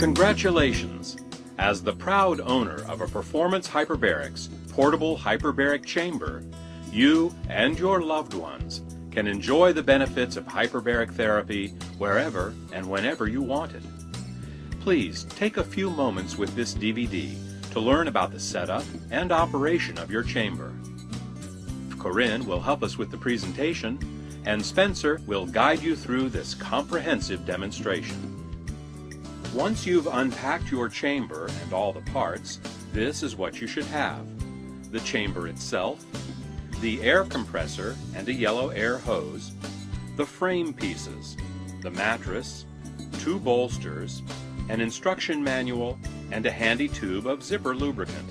Congratulations! As the proud owner of a Performance Hyperbaric's portable hyperbaric chamber, you and your loved ones can enjoy the benefits of hyperbaric therapy wherever and whenever you want it. Please take a few moments with this DVD to learn about the setup and operation of your chamber. Corinne will help us with the presentation, and Spencer will guide you through this comprehensive demonstration. Once you've unpacked your chamber and all the parts, this is what you should have: the chamber itself, the air compressor and a yellow air hose, the frame pieces, the mattress, 2 bolsters, an instruction manual, and a handy tube of zipper lubricant.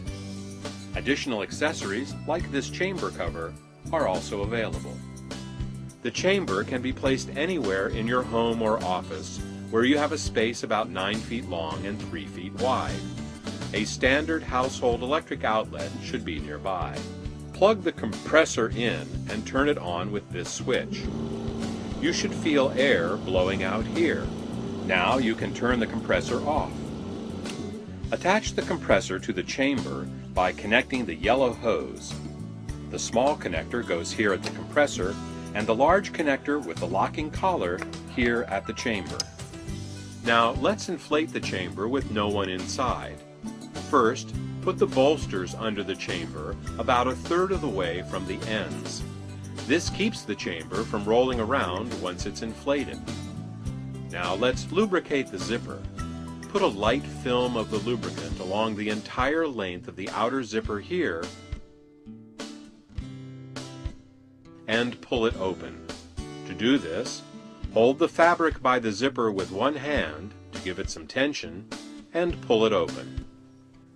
Additional accessories, like this chamber cover, are also available. The chamber can be placed anywhere in your home or office where you have a space about 9 feet long and 3 feet wide. A standard household electric outlet should be nearby. Plug the compressor in and turn it on with this switch. You should feel air blowing out here. Now you can turn the compressor off. Attach the compressor to the chamber by connecting the yellow hose. The small connector goes here at the compressor, and the large connector with the locking collar here at the chamber. Now let's inflate the chamber with no one inside. First, put the bolsters under the chamber about 1/3 of the way from the ends. This keeps the chamber from rolling around once it's inflated. Now let's lubricate the zipper. Put a light film of the lubricant along the entire length of the outer zipper here and pull it open. To do this, hold the fabric by the zipper with one hand to give it some tension and pull it open.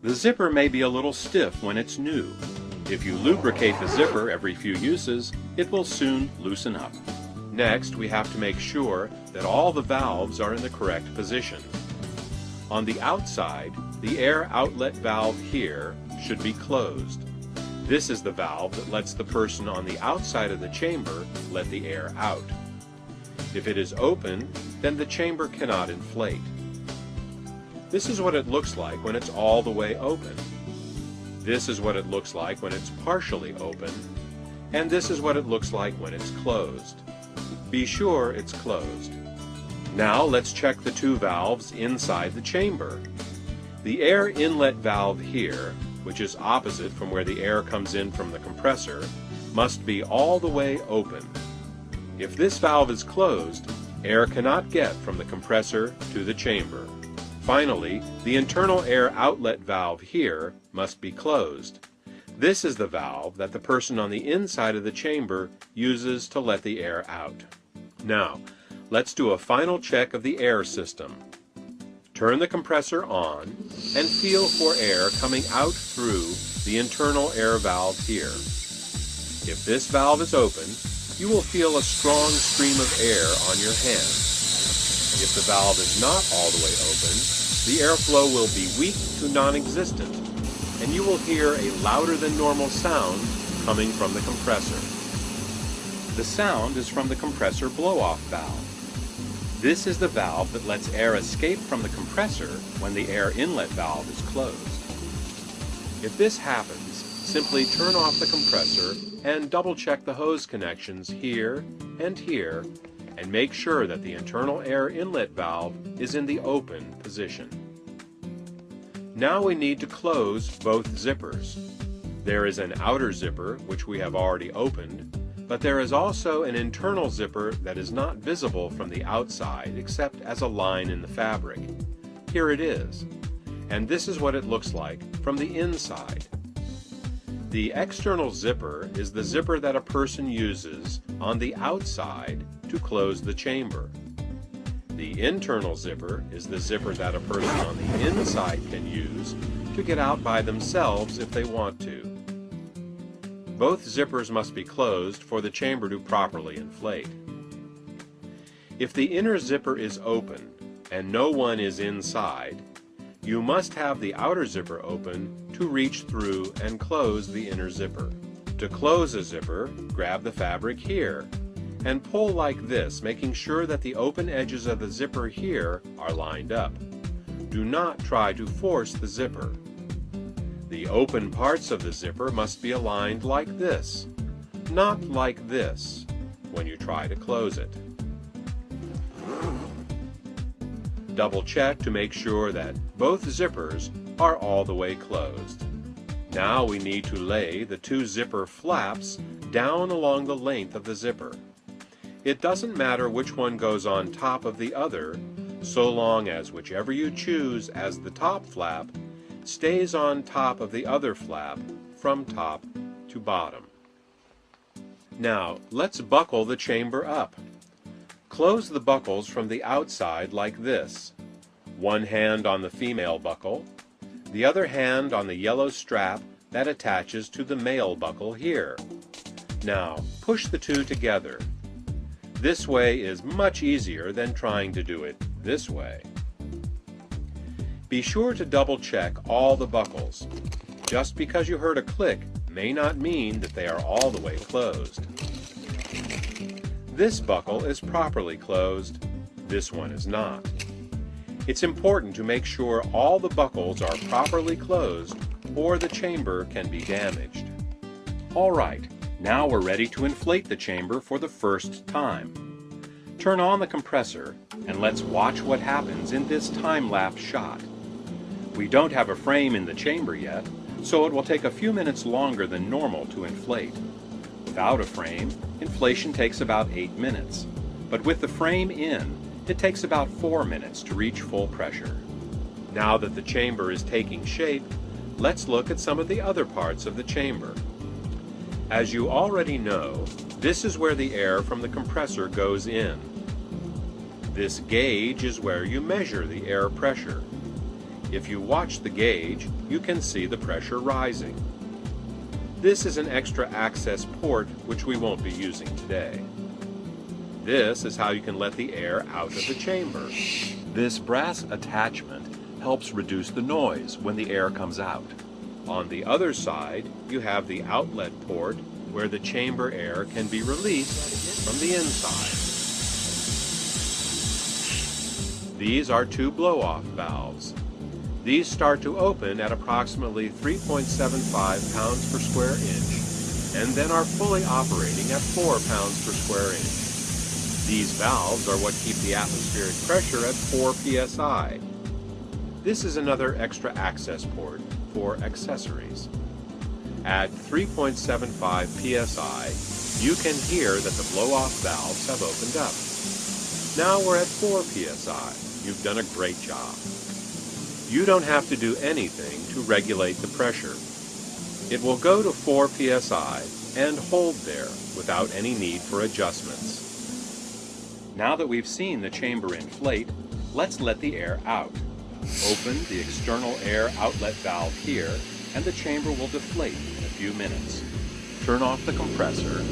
The zipper may be a little stiff when it's new. If you lubricate the zipper every few uses, it will soon loosen up. Next, we have to make sure that all the valves are in the correct position. On the outside, the air outlet valve here should be closed. This is the valve that lets the person on the outside of the chamber let the air out. If it is open, then the chamber cannot inflate. This is what it looks like when it's all the way open. This is what it looks like when it's partially open. And this is what it looks like when it's closed. Be sure it's closed. Now let's check the 2 valves inside the chamber. The air inlet valve here, which is opposite from where the air comes in from the compressor, must be all the way open. If this valve is closed, air cannot get from the compressor to the chamber. Finally, the internal air outlet valve here must be closed. This is the valve that the person on the inside of the chamber uses to let the air out. Now, let's do a final check of the air system. Turn the compressor on and feel for air coming out through the internal air valve here. If this valve is open, you will feel a strong stream of air on your hand. If the valve is not all the way open, the airflow will be weak to non-existent, and you will hear a louder than normal sound coming from the compressor. The sound is from the compressor blow-off valve. This is the valve that lets air escape from the compressor when the air inlet valve is closed. If this happens, simply turn off the compressor and double-check the hose connections here and here, and make sure that the internal air inlet valve is in the open position. Now we need to close both zippers. There is an outer zipper, which we have already opened, but there is also an internal zipper that is not visible from the outside except as a line in the fabric. Here it is, and this is what it looks like from the inside. The external zipper is the zipper that a person uses on the outside to close the chamber. The internal zipper is the zipper that a person on the inside can use to get out by themselves if they want to. Both zippers must be closed for the chamber to properly inflate. If the inner zipper is open and no one is inside, you must have the outer zipper open to reach through and close the inner zipper. To close a zipper, grab the fabric here and pull like this, making sure that the open edges of the zipper here are lined up. Do not try to force the zipper. The open parts of the zipper must be aligned like this, not like this, when you try to close it. Double check to make sure that both zippers are all the way closed. Now we need to lay the two zipper flaps down along the length of the zipper. It doesn't matter which one goes on top of the other, so long as whichever you choose as the top flap stays on top of the other flap from top to bottom. Now let's buckle the chamber up. Close the buckles from the outside like this. One hand on the female buckle, the other hand on the yellow strap that attaches to the male buckle here. Now push the two together. This way is much easier than trying to do it this way. Be sure to double check all the buckles. Just because you heard a click may not mean that they are all the way closed. This buckle is properly closed, this one is not. It's important to make sure all the buckles are properly closed or the chamber can be damaged. Alright, now we're ready to inflate the chamber for the first time. Turn on the compressor and let's watch what happens in this time-lapse shot. We don't have a frame in the chamber yet, so it will take a few minutes longer than normal to inflate. Without a frame, inflation takes about 8 minutes, but with the frame in, it takes about 4 minutes to reach full pressure. Now that the chamber is taking shape, let's look at some of the other parts of the chamber. As you already know, this is where the air from the compressor goes in. This gauge is where you measure the air pressure. If you watch the gauge, you can see the pressure rising. This is an extra access port which we won't be using today. This is how you can let the air out of the chamber. This brass attachment helps reduce the noise when the air comes out. On the other side, you have the outlet port where the chamber air can be released from the inside. These are two blow-off valves. These start to open at approximately 3.75 pounds per square inch and then are fully operating at 4 pounds per square inch. These valves are what keep the atmospheric pressure at 4 psi. This is another extra access port for accessories. At 3.75 psi, you can hear that the blow-off valves have opened up. Now we're at 4 psi. You've done a great job. You don't have to do anything to regulate the pressure. It will go to 4 psi and hold there without any need for adjustments. Now that we've seen the chamber inflate, let's let the air out. Open the external air outlet valve here and the chamber will deflate in a few minutes. Turn off the compressor.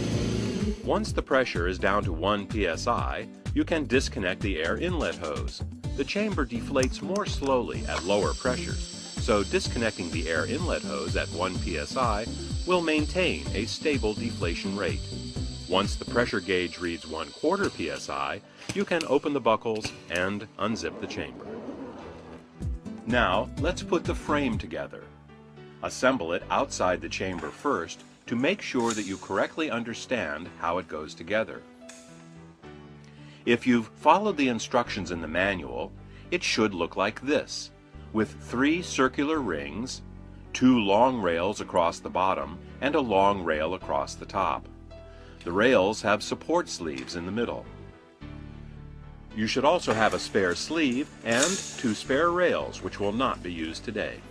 Once the pressure is down to 1 psi, you can disconnect the air inlet hose. The chamber deflates more slowly at lower pressures, so disconnecting the air inlet hose at 1 psi will maintain a stable deflation rate. Once the pressure gauge reads 1/4 psi, you can open the buckles and unzip the chamber. Now, let's put the frame together. Assemble it outside the chamber first to make sure that you correctly understand how it goes together. If you've followed the instructions in the manual, it should look like this, with 3 circular rings, 2 long rails across the bottom, and a long rail across the top. The rails have support sleeves in the middle. You should also have a spare sleeve and 2 spare rails, which will not be used today.